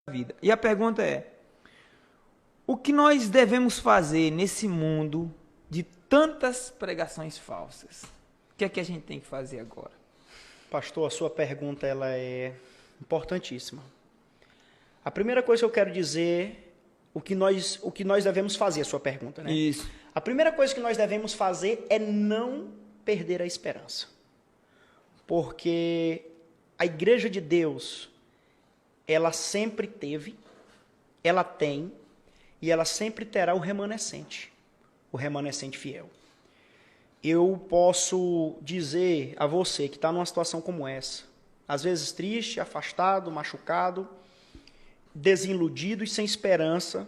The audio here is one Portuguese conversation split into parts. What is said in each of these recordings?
vida. E a pergunta é: o que nós devemos fazer nesse mundo de tantas pregações falsas? O que é que a gente tem que fazer agora? Pastor, a sua pergunta ela é importantíssima. A primeira coisa que eu quero dizer, o que nós devemos fazer, a sua pergunta, né? Isso. A primeira coisa que nós devemos fazer é não perder a esperança. Porque a igreja de Deus, ela sempre teve, ela tem e ela sempre terá o remanescente fiel. Eu posso dizer a você que está numa situação como essa, às vezes triste, afastado, machucado, desiludido e sem esperança,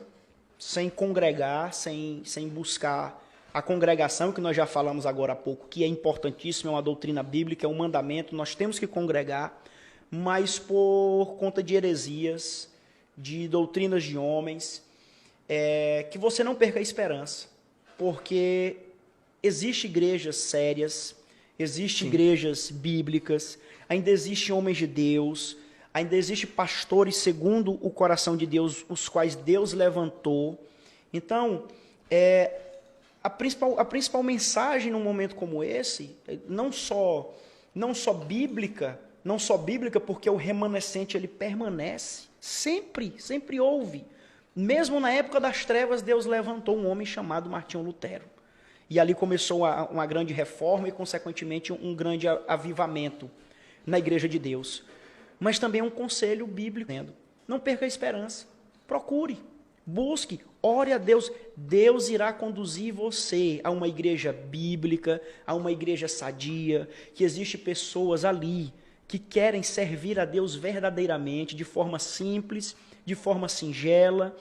sem congregar, sem buscar a congregação, que nós já falamos agora há pouco, que é importantíssimo, é uma doutrina bíblica, é um mandamento, nós temos que congregar, mas por conta de heresias, de doutrinas de homens, que você não perca a esperança, porque existem igrejas sérias, existem igrejas bíblicas, ainda existem homens de Deus, ainda existem pastores segundo o coração de Deus, os quais Deus levantou. Então, a principal mensagem num momento como esse, não só bíblica, porque o remanescente ele permanece, sempre houve. Mesmo na época das trevas, Deus levantou um homem chamado Martinho Lutero. E ali começou uma grande reforma e, consequentemente, um grande avivamento na igreja de Deus. Mas também um conselho bíblico, não perca a esperança, procure, busque, ore a Deus. Deus irá conduzir você a uma igreja bíblica, a uma igreja sadia, que existe pessoas ali que querem servir a Deus verdadeiramente, de forma simples, de forma singela,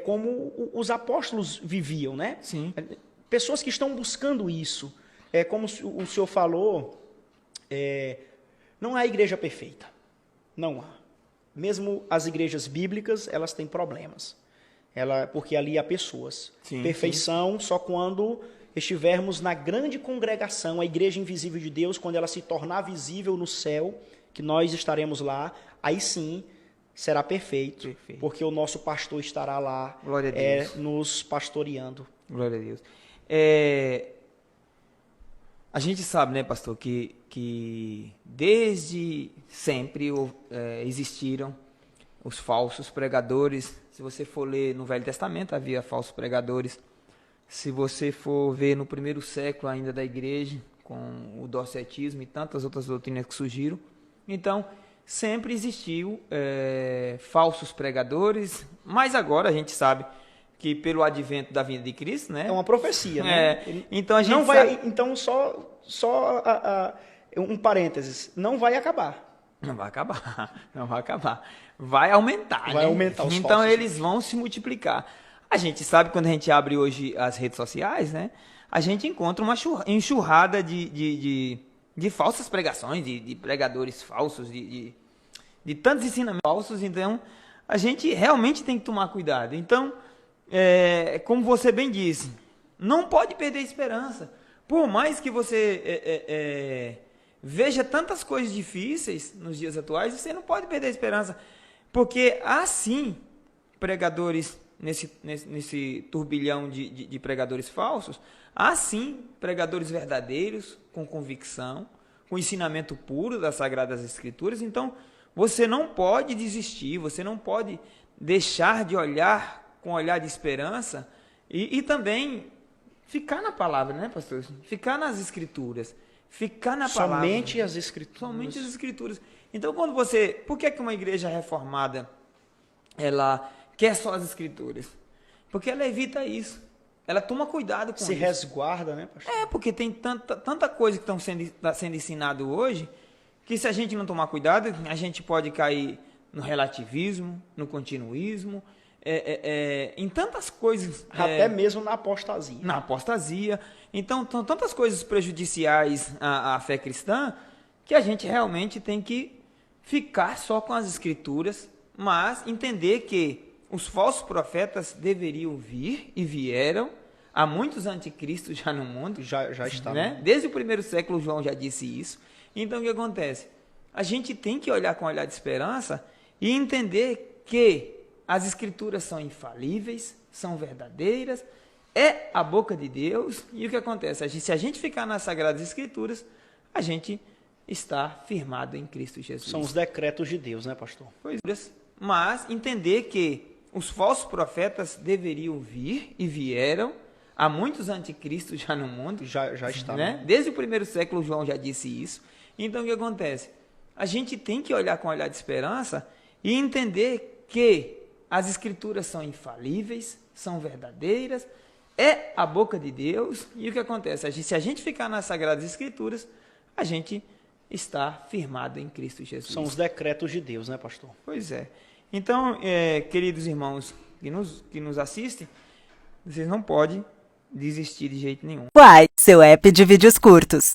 como os apóstolos viviam, né? Sim. Pessoas que estão buscando isso. Como o senhor falou, não há igreja perfeita. Não há. Mesmo as igrejas bíblicas, elas têm problemas. Porque ali há pessoas. Sim, Perfeição só quando estivermos na grande congregação, a igreja invisível de Deus, quando ela se tornar visível no céu, que nós estaremos lá, aí sim será perfeito. Porque o nosso pastor estará lá nos pastoreando. Glória a Deus. A gente sabe, né, pastor, que desde sempre existiram os falsos pregadores. Se você for ler no Velho Testamento, havia falsos pregadores. Se você for ver no primeiro século ainda da igreja, com o docetismo e tantas outras doutrinas que surgiram, então sempre existiu falsos pregadores, mas agora a gente sabe que pelo advento da vinda de Cristo, né? É uma profecia, né? Então a gente não vai, então só um parênteses, não vai acabar. Não vai acabar, não vai acabar. Vai aumentar, vai aumentar os Então falsos. Eles vão se multiplicar. A gente sabe, quando a gente abre hoje as redes sociais, né? A gente encontra uma enxurrada de falsas pregações, de pregadores falsos, de tantos ensinamentos falsos. Então, a gente realmente tem que tomar cuidado. Então, como você bem disse, não pode perder a esperança. Por mais que você veja tantas coisas difíceis nos dias atuais, você não pode perder a esperança. Porque há sim pregadores nesse turbilhão de pregadores falsos, há sim pregadores verdadeiros, com convicção, com ensinamento puro das Sagradas Escrituras. Então, você não pode desistir, você não pode deixar de olhar com olhar de esperança e também ficar na palavra, né, pastor? Ficar nas Escrituras, ficar na palavra. Somente as Escrituras. Somente as Escrituras. Então, por que uma igreja reformada, ela quer só as Escrituras? Porque ela evita isso. Ela toma cuidado com isso. Se resguarda, né, pastor? Porque tem tanta coisa que está sendo ensinado hoje, que se a gente não tomar cuidado, a gente pode cair no relativismo, no continuismo, em tantas coisas. Até mesmo na apostasia. Na apostasia. Então, são tantas coisas prejudiciais à fé cristã, que a gente realmente tem que ficar só com as Escrituras, mas entender que os falsos profetas deveriam vir e vieram. Há muitos anticristos já no mundo. Já está. Né? Desde o primeiro século, João já disse isso. Então, o que acontece? A gente tem que olhar com um olhar de esperança e entender que as Escrituras são infalíveis, são verdadeiras, é a boca de Deus, e o que acontece? Se a gente ficar nas Sagradas Escrituras, a gente está firmado em Cristo Jesus. São os decretos de Deus, né, pastor? Pois é. Mas entender que os falsos profetas deveriam vir e vieram, há muitos anticristos já no mundo. Já está. Né? Desde o primeiro século, João já disse isso. Então, o que acontece? A gente tem que olhar com um olhar de esperança e entender que as Escrituras são infalíveis, são verdadeiras, é a boca de Deus, e o que acontece? Se a gente ficar nas Sagradas Escrituras, a gente está firmado em Cristo Jesus. São os decretos de Deus, né, pastor? Pois é. Então, queridos irmãos que nos assistem, vocês não podem desistir de jeito nenhum. Uai, seu app de vídeos curtos.